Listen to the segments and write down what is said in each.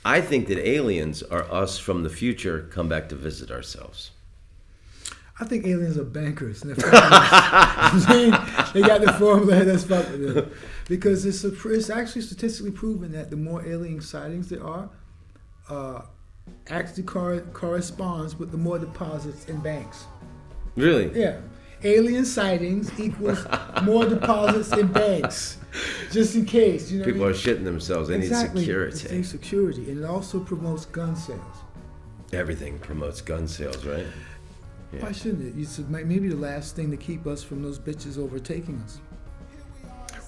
I think that aliens are us from the future come back to visit ourselves. I think aliens are bankers. And they got the formula that's fucked with them. Because it's actually statistically proven that the more alien sightings there are, actually corresponds with the more deposits in banks. Really? Yeah. Alien sightings equals more deposits in banks. Just in case. You know People what I are shitting themselves. They need security. They need security. And it also promotes gun sales. Everything promotes gun sales, right? Yeah. Why shouldn't it? It's maybe the last thing to keep us from those bitches overtaking us.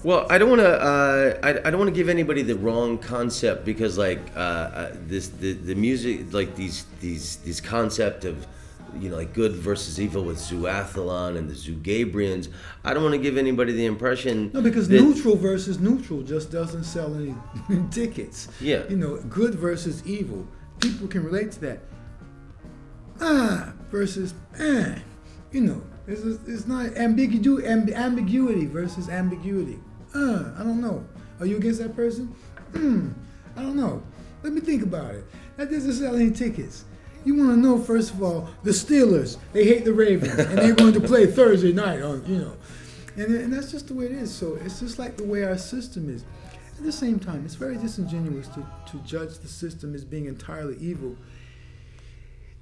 Well, I don't want to. I don't want to give anybody the wrong concept because, like, the music, like these concept of, you know, like good versus evil with Zooathlon and the Zoogabrians. I don't want to give anybody the impression. No, because neutral versus neutral just doesn't sell any tickets. Yeah. You know, good versus evil. People can relate to that. Versus you know, it's not ambiguity versus ambiguity. I don't know. Are you against that person? I don't know. Let me think about it. That doesn't sell any tickets. You want to know, first of all, the Steelers, they hate the Ravens, and they're going to play Thursday night on, you know. And that's just the way it is. So it's just like the way our system is. At the same time, it's very disingenuous to judge the system as being entirely evil.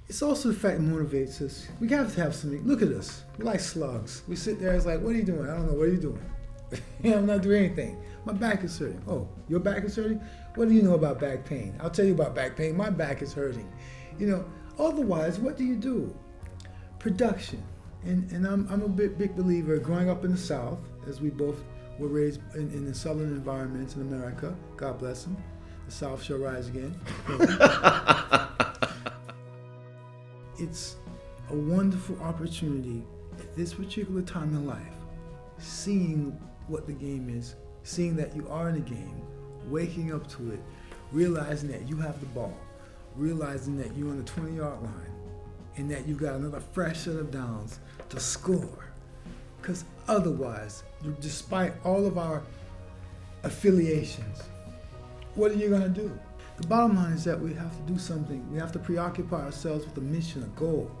It's also the fact that motivates us. We have to have something. Look at us. We're like slugs. We sit there, it's like, what are you doing? I don't know. What are you doing? I'm not doing anything. My back is hurting. Oh, your back is hurting? What do you know about back pain? I'll tell you about back pain. My back is hurting. You know, otherwise, what do you do? Production. And I'm a big believer, growing up in the South, as we both were raised in the Southern environments in America. God bless them. The South shall rise again. It's a wonderful opportunity at this particular time in life, seeing what the game is, seeing that you are in a game, waking up to it, realizing that you have the ball, realizing that you're on the 20-yard line, and that you've got another fresh set of downs to score. Because otherwise, despite all of our affiliations, what are you going to do? The bottom line is that we have to do something. We have to preoccupy ourselves with a mission, a goal,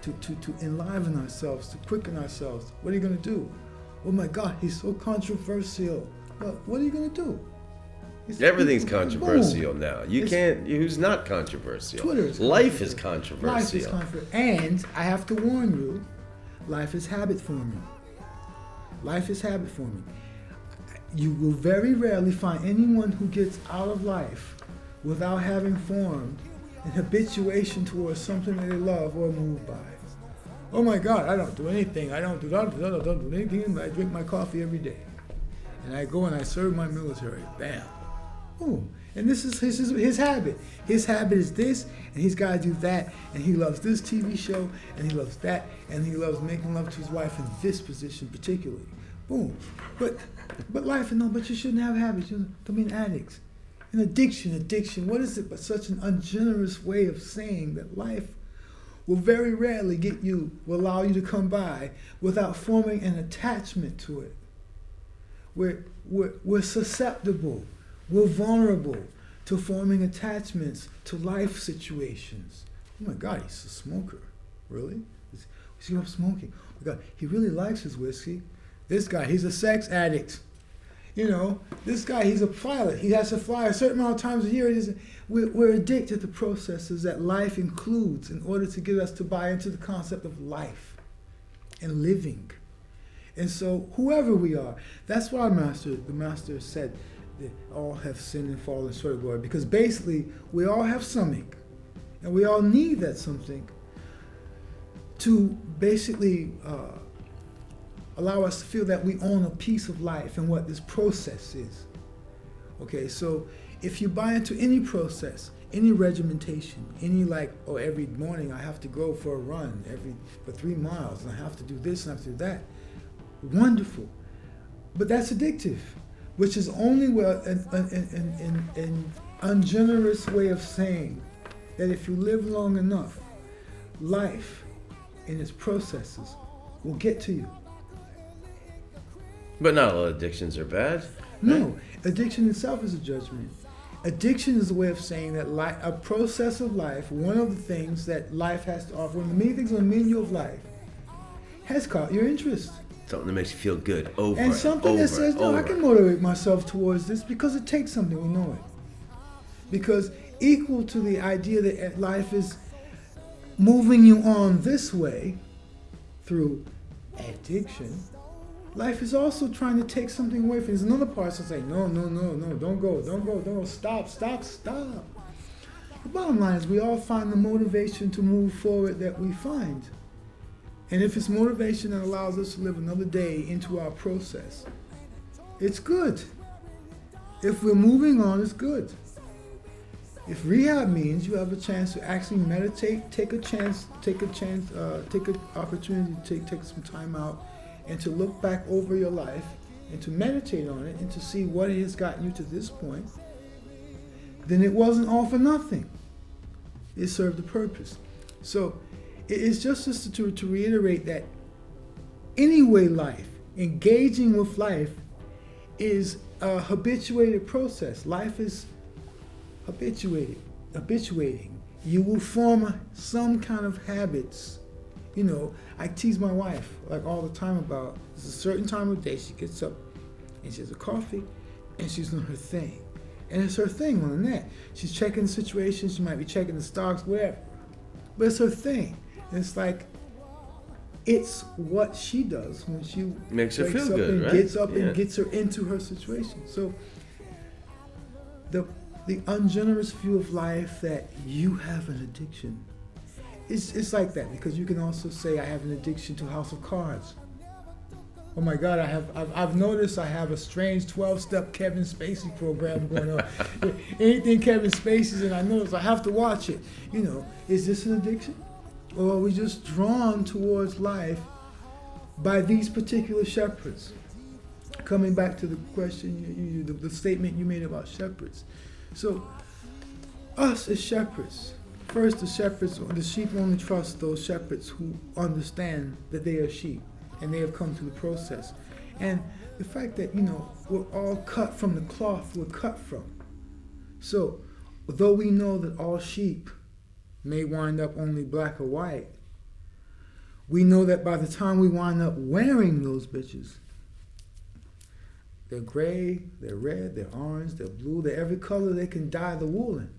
to enliven ourselves, to quicken ourselves. What are you going to do? Oh my God, he's so controversial. Well, what are you going to do? Everything's controversial now. Who's not controversial? Twitter is Life is controversial. Life is controversial. And I have to warn you, life is habit forming. Life is habit forming. You will very rarely find anyone who gets out of life without having formed an habituation towards something that they love or moved by. Oh my God, I don't do anything. I don't do anything. I drink my coffee every day. And I go and I serve my military. Bam. Boom. And this is his habit. His habit is this, and he's got to do that. And he loves this TV show, and he loves that, and he loves making love to his wife in this position particularly. Boom. But you shouldn't have habits. You don't mean addicts. An addiction, what is it but such an ungenerous way of saying that life will very rarely will allow you to come by without forming an attachment to it. We're susceptible, we're vulnerable to forming attachments to life situations. Oh my God, he's a smoker. Really? He's giving up smoking. Oh my God, he really likes his whiskey. This guy, he's a sex addict. You know, this guy, he's a pilot. He has to fly a certain amount of times a year. We're addicted to processes that life includes in order to get us to buy into the concept of life and living. And so whoever we are, that's why the master said that all have sinned and fallen short of glory. Because basically, we all have something. And we all need that something to basically allow us to feel that we own a piece of life and what this process is. Okay, so if you buy into any process, any regimentation, every morning I have to go for a run for 3 miles, and I have to do this and I have to do that. Wonderful. But that's addictive, which is only an ungenerous way of saying that if you live long enough, life and its processes will get to you. But not all addictions are bad. No, addiction itself is a judgment. Addiction is a way of saying that a process of life, one of the things that life has to offer, one of the many things on the menu of life, has caught your interest. Something that makes you feel good over And something that says, no, I over. can motivate myself towards this because it takes something, we know it. Because equal to the idea that life is moving you on this way through addiction, life is also trying to take something away from you. There's another part that's like, no, don't go, stop. The bottom line is we all find the motivation to move forward that we find. And if it's motivation that allows us to live another day into our process, it's good. If we're moving on, it's good. If rehab means you have a chance to actually meditate, take an opportunity to take some time out and to look back over your life and to meditate on it and to see what has gotten you to this point, then it wasn't all for nothing. It served a purpose. So it's just to reiterate that anyway life, engaging with life is a habituated process. Life is habituating. You will form some kind of habits. You know, I tease my wife like all the time about there's a certain time of day she gets up and she has a coffee and she's doing her thing. And it's her thing on the net. She's checking the situation, she might be checking the stocks, whatever. But it's her thing. And it's like, it's what she does when she makes her feel good, and right? gets up and gets her into her situation. So the ungenerous view of life that you have an addiction, it's like that, because you can also say I have an addiction to House of Cards. Oh my God, I've noticed I have a strange 12-step Kevin Spacey program going on. Anything Kevin Spacey's in, I notice I have to watch it. You know, is this an addiction? Or are we just drawn towards life by these particular shepherds? Coming back to the question, the statement you made about shepherds. So, us as shepherds, first the sheep only trust those shepherds who understand that they are sheep and they have come through the process. And the fact that, we're all cut from the cloth we're cut from. So, although we know that all sheep may wind up only black or white, we know that by the time we wind up wearing those bitches, they're gray, they're red, they're orange, they're blue, they're every color they can dye the wool in.